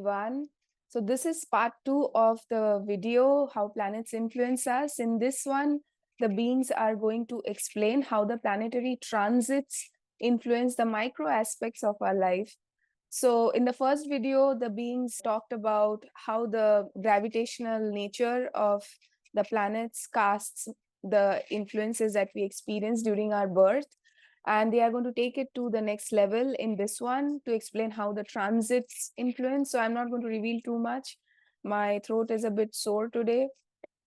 everyone. So this is part 2 of the video, How Planets Influence Us. In this one, the beings are going to explain how the planetary transits influence the micro aspects of our life. So in the first video, the beings talked about how the gravitational nature of the planets casts the influences that we experience during our birth. And they are going to take it to the next level in this one to explain how the transits influence. So I'm not going to reveal too much. My throat is a bit sore today.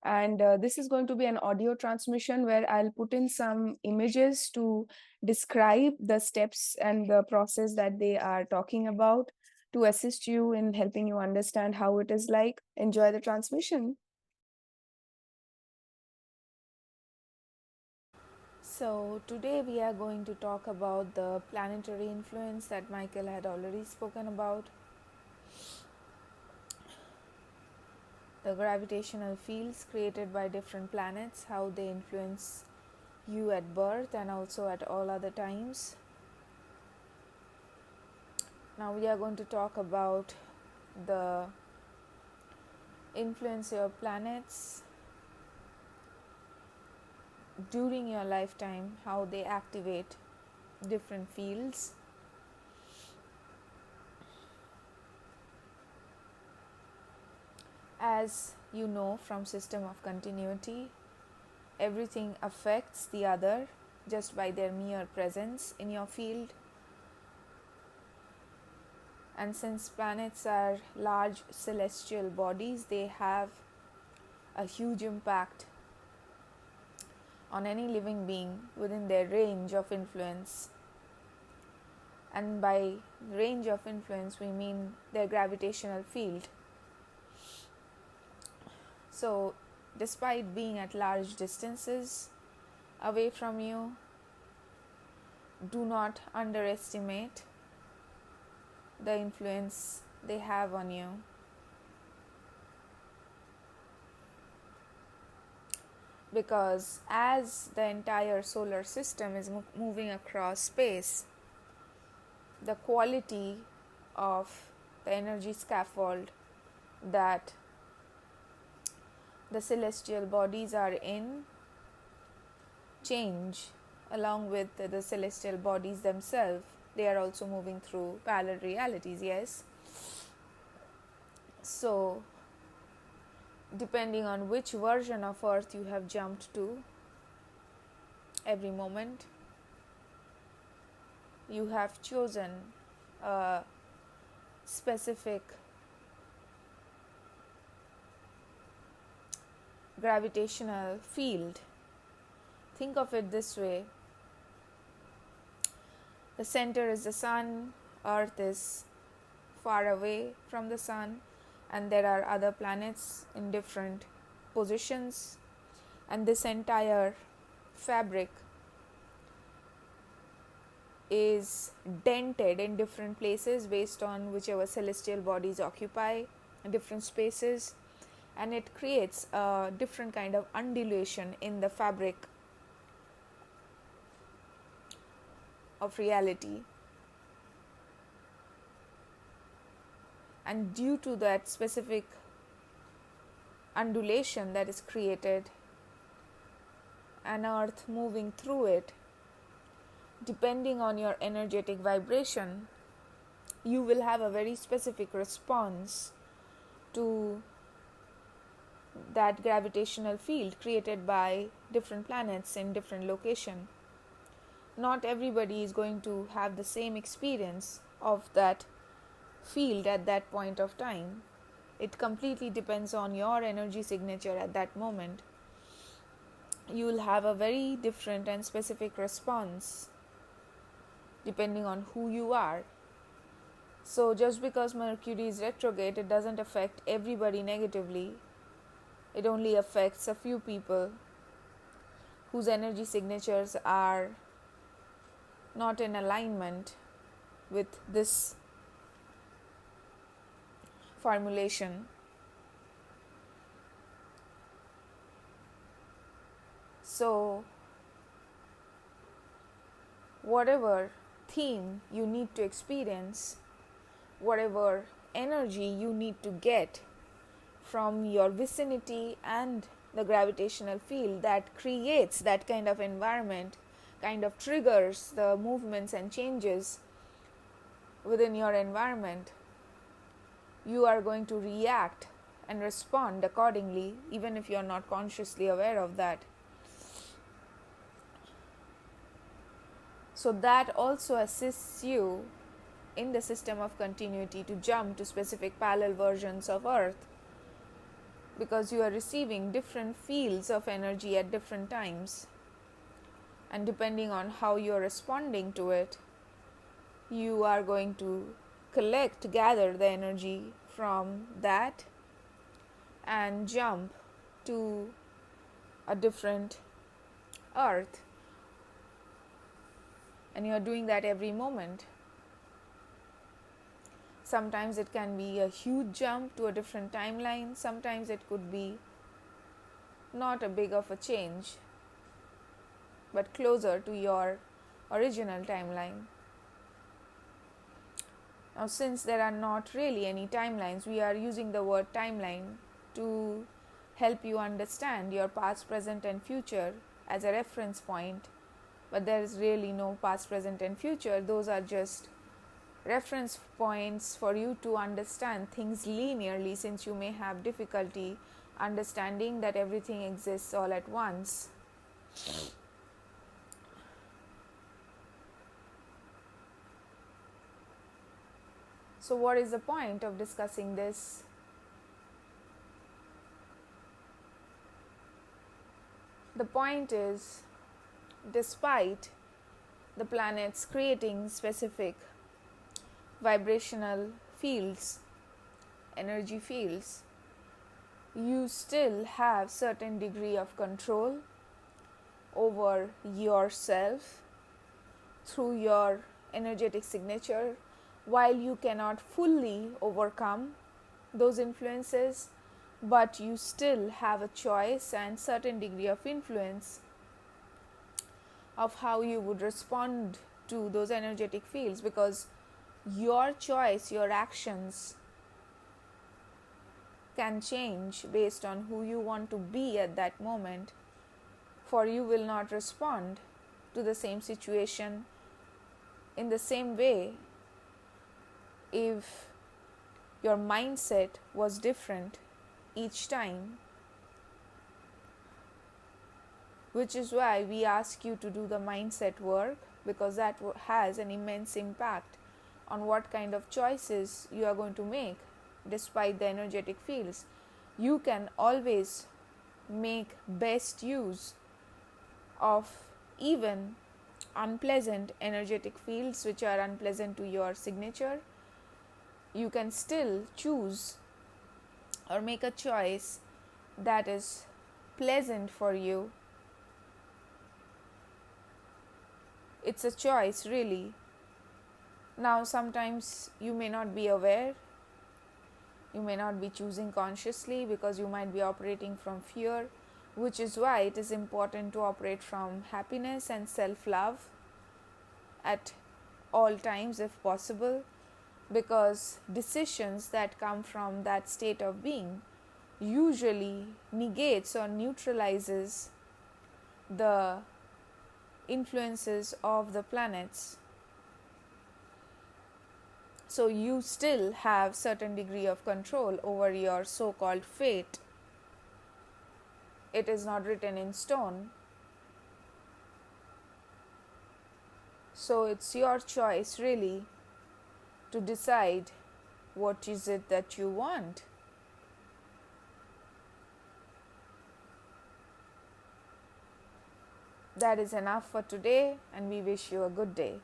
And this is going to be an audio transmission where I'll put in some images to describe the steps and the process that they are talking about to assist you in helping you understand how it is like. Enjoy the transmission. So today we are going to talk about the planetary influence that Michael had already spoken about. The gravitational fields created by different planets, how they influence you at birth and also at all other times. Now we are going to talk about the influence of planets during your lifetime, how they activate different fields. As you know from system of continuity, everything affects the other just by their mere presence in your field. And since planets are large celestial bodies, they have a huge impact on any living being within their range of influence. And by range of influence, we mean their gravitational field. So, despite being at large distances away from you, do not underestimate the influence they have on you. Because as the entire solar system is moving across space, the quality of the energy scaffold that the celestial bodies are in change along with the celestial bodies themselves. They are also moving through parallel realities, yes. So depending on which version of Earth you have jumped to every moment, you have chosen a specific gravitational field. Think of it this way. The center is the sun, Earth is far away from the sun, and there are other planets in different positions, and this entire fabric is dented in different places based on whichever celestial bodies occupy different spaces, and it creates a different kind of undulation in the fabric of reality. And due to that specific undulation that is created, an Earth moving through it, depending on your energetic vibration, you will have a very specific response to that gravitational field created by different planets in different location. Not everybody is going to have the same experience of that field at that point of time. It completely depends on your energy signature at that moment. You will have a very different and specific response depending on who you are. So just because Mercury is retrograde, it doesn't affect everybody negatively. It only affects a few people whose energy signatures are not in alignment with this formulation. So whatever theme you need to experience, whatever energy you need to get from your vicinity and the gravitational field that creates that kind of environment, kind of triggers the movements and changes within your environment. You are going to react and respond accordingly, even if you are not consciously aware of that. So that also assists you in the system of continuity to jump to specific parallel versions of Earth, because you are receiving different fields of energy at different times, and depending on how you are responding to it, you are going to gather the energy from that and jump to a different Earth. And you are doing that every moment. Sometimes it can be a huge jump to a different timeline. Sometimes it could be not a big of a change, but closer to your original timeline. Now, since there are not really any timelines, we are using the word timeline to help you understand your past, present, and future as a reference point. But there is really no past, present, and future. Those are just reference points for you to understand things linearly, since you may have difficulty understanding that everything exists all at once. So what is the point of discussing this? The point is, despite the planets creating specific vibrational fields, energy fields, you still have certain degree of control over yourself through your energetic signature. While you cannot fully overcome those influences, but you still have a choice and certain degree of influence of how you would respond to those energetic fields, because your choice, your actions can change based on who you want to be at that moment. For you will not respond to the same situation in the same way if your mindset was different each time, which is why we ask you to do the mindset work, because that has an immense impact on what kind of choices you are going to make despite the energetic fields. You can always make best use of even unpleasant energetic fields which are unpleasant to your signature. You can still choose or make a choice that is pleasant for you. It's a choice, really. Now, sometimes you may not be aware, you may not be choosing consciously because you might be operating from fear, which is why it is important to operate from happiness and self-love at all times if possible, because decisions that come from that state of being usually negates or neutralizes the influences of the planets. So you still have certain degree of control over your so-called fate. It is not written in stone. So it's your choice, really, to decide what is it that you want. That is enough for today, and we wish you a good day.